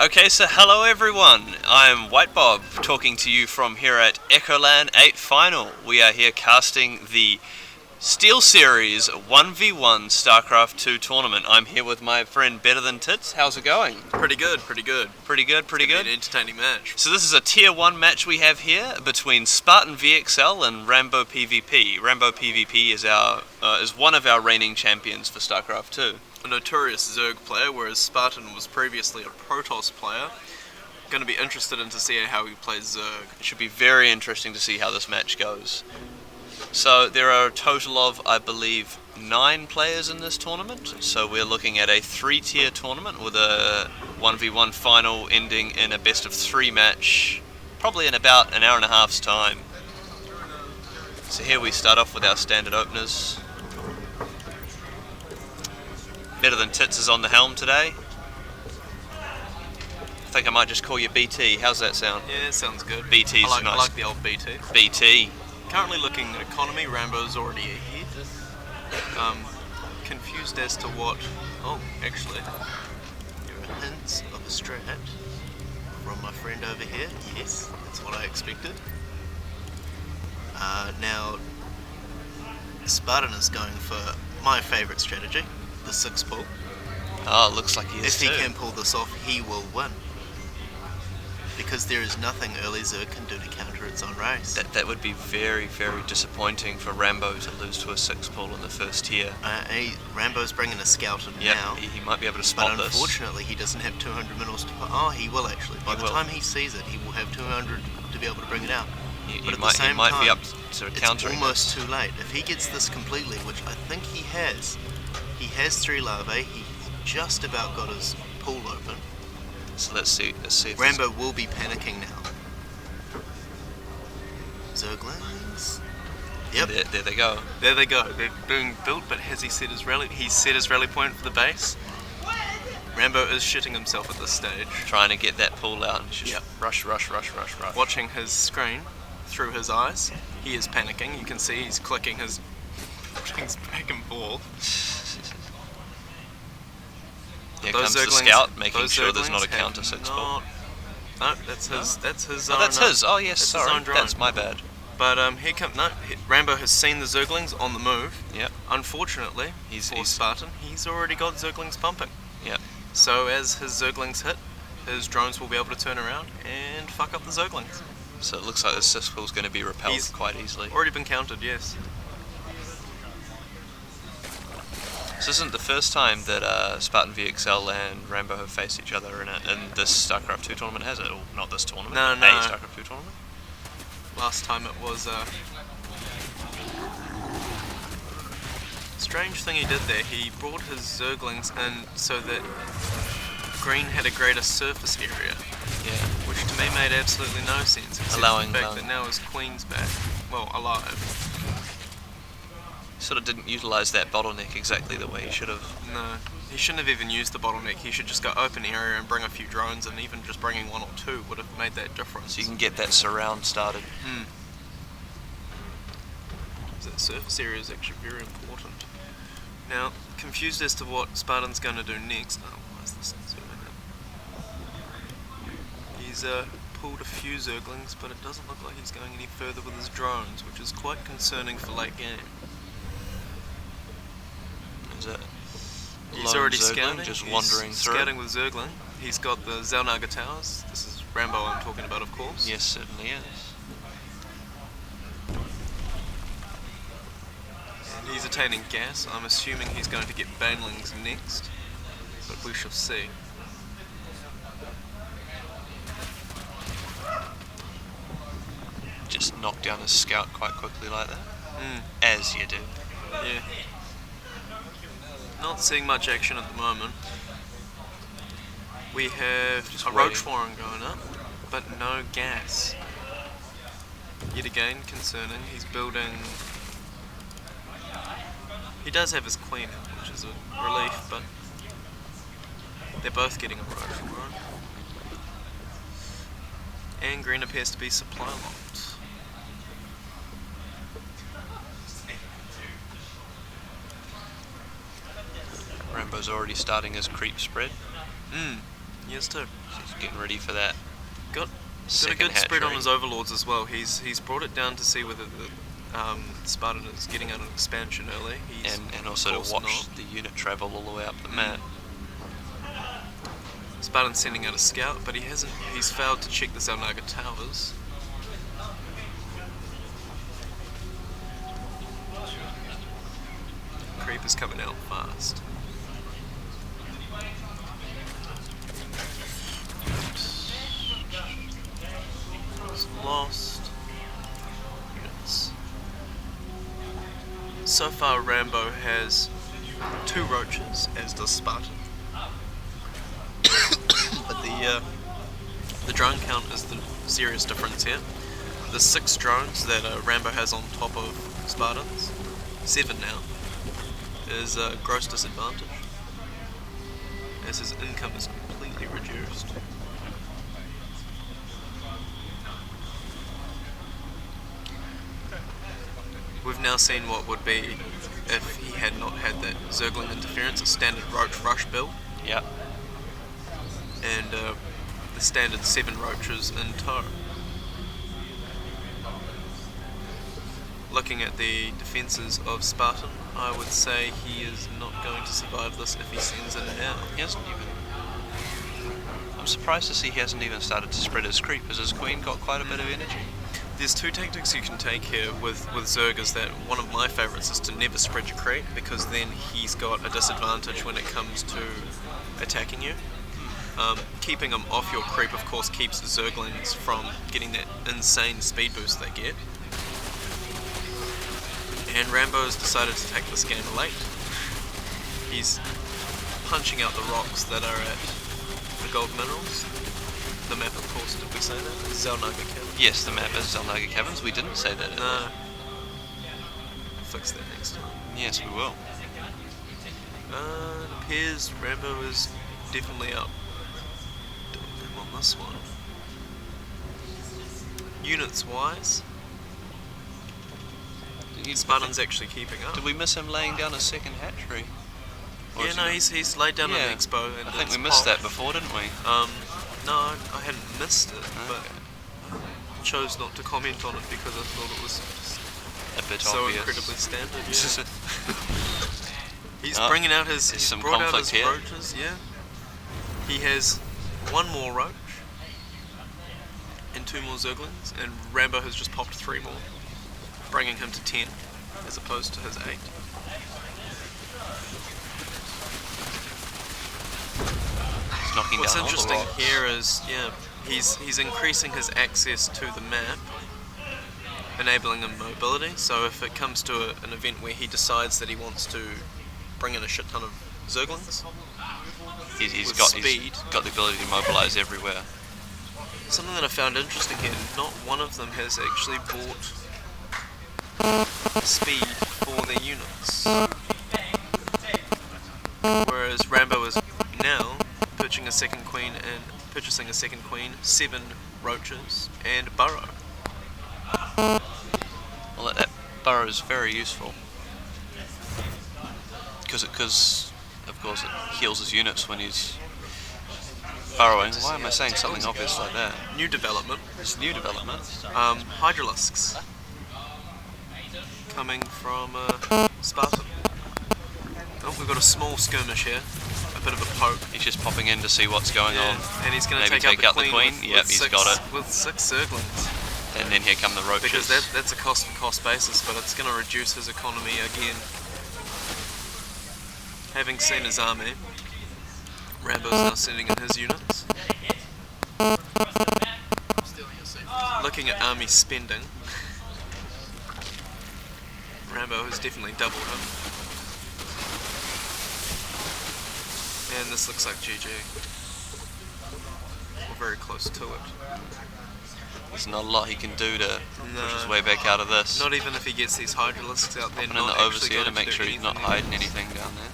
Okay, so hello everyone. I'm White Bob, talking to you from here at EchoLan 8 Final. We are here casting the SteelSeries 1v1 Starcraft 2 tournament. I'm here with my friend Better Than Tits. How's it going? Pretty good, pretty good. Pretty good, pretty good. An entertaining match. So this is a Tier 1 match we have here between SpartanVXL and Rambopvp. Rambopvp is one of our reigning champions for Starcraft 2. A notorious Zerg player, whereas Spartan was previously a Protoss player. Going to be interested in to see how he plays Zerg. It should be very interesting to see how this match goes. So there are a total of, I believe, 9 players in this tournament. So we're looking at a 3-tier tournament with a 1v1 final ending in a best of 3 match, probably in about an hour and a half's time. So here we start off with our standard openers. Better Than Tits is on the helm today. I think I might just call you BT. How's that sound? Yeah, sounds good. BT's nice. I like the old BT. BT. Currently looking at economy, Rambo's already ahead. Confused as to what... Oh, actually, there are hints of a strat from my friend over here. Yes, that's what I expected. Now, Spartan is going for my favourite strategy, the 6 pull. Oh, looks like he is too. If he can pull this off, he will win. Because there is nothing early Zerg can do to counter its own race. That would be very, very disappointing for Rambo to lose to a 6 pull in the first tier. Rambo's bringing a scout in now. He might be able to spot but this. Unfortunately, he doesn't have 200 minerals to put... Oh, he will actually. By the time he sees it, he will have 200 to be able to bring it out. But at the same time, be up to countering. It's almost too late. If he gets this completely, which I think he has 3 larvae. He's just about got his pool open. So let's see if Rambo will be panicking now. Zerglings. Yep. There they go. There they go. They're being built, but has he set his rally? He's set his rally point for the base. Rambo is shitting himself at this stage. Trying to get that pool out and just yep. rush. Watching his screen through his eyes, he is panicking. You can see he's clicking his things back and forth. Here comes the scout, making sure there's not a counter 6 pull. No, that's his. That's his. Oh, that's his. Oh yes, sorry, that's my bad. But here comes Rambo has seen the Zerglings on the move. Yep. Unfortunately, he's Spartan. He's already got Zerglings pumping. Yep. So as his Zerglings hit, his drones will be able to turn around and fuck up the Zerglings. So it looks like the 6 pull is going to be repelled quite easily. Already been countered, yes. This isn't the first time that SpartanVXL and Rambo have faced each other in this StarCraft 2 tournament, has it? Or not this tournament, no. A StarCraft 2 tournament? Last time it was strange thing he did there. He brought his Zerglings in so that green had a greater surface area. Yeah. Which to me made absolutely no sense. Allowing the fact that now his queen's back. Well, alive. Sort of didn't utilise that bottleneck exactly the way he should have. No, he shouldn't have even used the bottleneck. He should just go open area and bring a few drones, and even just bringing 1 or 2 would have made that difference. So you can get that surround started. That surface area is actually very important. Now, confused as to what Spartan's going to do next. Oh, why is this zooming in? He's pulled a few Zerglings, but it doesn't look like he's going any further with his drones, which is quite concerning for late game. He's already scouting. Just wandering through. Scouting with Zergling. He's got the Zelnaga towers. This is Rambo I'm talking about, of course. Yes, certainly is. And he's attaining gas. I'm assuming he's going to get banelings next, but we shall see. Just knock down his scout quite quickly like that. As you do. Yeah. Not seeing much action at the moment. We have a roach warren going up, but no gas. Yet again, concerning. He's building... He does have his queen out, which is a relief, but they're both getting a roach warren. And green appears to be supply locked. Rambo's already starting his creep spread. Yes, too. He's getting ready for that. Got a Second good spread on hatchery. his overlords as well. He's brought it down to see whether the Spartan is getting out an expansion early. He's And also to watch the unit travel all the way up the map. Spartan's sending out a scout, but he's failed to check the Zelnaga towers. Creep is coming out fast. Some lost units. So far, Rambo has 2 roaches, as does Spartan. But the drone count is the serious difference here. The 6 drones that Rambo has on top of Spartans, 7 now, is a gross disadvantage, as his income is completely reduced. We've now seen what would be if he had not had that Zergling interference, a standard roach rush build. Yep. And the standard 7 roaches in tow. Looking at the defences of Spartan, I would say he is not going to survive this if he sends in now. He hasn't even... I'm surprised to see he hasn't even started to spread his creep, as his queen got quite a bit of energy. There's 2 tactics you can take here with Zerg. Is that one of my favourites is to never spread your creep, because then he's got a disadvantage when it comes to attacking you. Keeping them off your creep, of course, keeps the Zerglings from getting that insane speed boost they get. And Rambo has decided to take this game late. He's punching out the rocks that are at the gold minerals. The map, of course, did we say that? Zelnaga Caverns. Yes, the map is Zelnaga Caverns. We didn't say that. No. Fix that next time. Yes, we will. It appears Rambo is definitely up doing him on this one. Units wise, Spartan's actually keeping up. Did we miss him laying down a second hatchery? Or Yeah, is no, he he's laid down Yeah. an expo. And I think it's we missed that popped. before, didn't we? No, I hadn't missed it, but chose not to comment on it because I thought it was A bit so obvious. incredibly standard. Yeah. He's Oh, bringing out his. there's He's some brought out conflict his here. roaches. Yeah. He has 1 more roach and 2 more Zerglings, and Rambo has just popped 3 more, bringing him to 10 as opposed to his 8. He's knocking What's down all the interesting rocks. here is, he's increasing his access to the map, enabling him mobility. So if it comes to an event where he decides that he wants to bring in a shit ton of Zerglings, He's with got speed. He's got the ability to mobilise everywhere. something that I found interesting here, not one of them has actually bought speed for their units. Whereas Rambo is now purchasing a second queen, 7 roaches, and burrow. Well, that burrow is very useful. Because of course it heals his units when he's burrowing. Why am I saying something obvious like that? New development. It's new development. Hydralisks. Coming from Spartan. Oh, we've got a small skirmish here. A bit of a poke. He's just popping in to see what's going on. And he's going to Maybe take out the queen. Yep, he's got it. With 6 Zerglings. And then here come the roaches. Because that's a cost for cost basis, but it's going to reduce his economy again. Having seen his army, Rambo's now sending in his units. Looking at army spending, Rambo has definitely doubled him. And this looks like GG. Or very close to it. There's not a lot he can do to No. push his way back out of this. Not even if he gets these Hydralisks out there, Popping in not the actually overseer going to make do sure he's not anything hiding anything down there.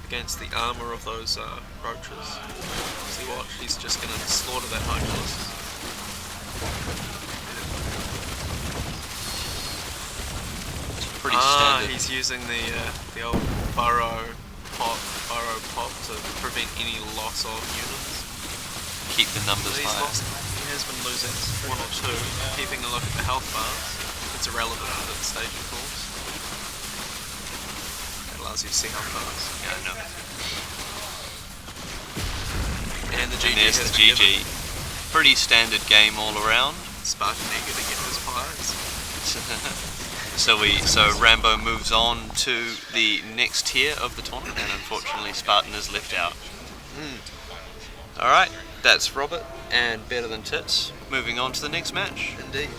against the armour of those roaches. See what? He's just going to slaughter that Hydralisk. It's pretty standard. He's using the old burrow pop to prevent any loss of units. keep the numbers He's high. he has been losing one or two. Keeping a look at the health bars. It's irrelevant at this stage, of course. It allows you to see health bars. Yeah, I know. And the GG And there's has the been GG. given. Pretty standard game all around. Spartan eager to get his prize. So Rambo moves on to the next tier of the tournament, and unfortunately Spartan is left out. Alright, that's Robert and Better Than Tits. Moving on to the next match. Indeed.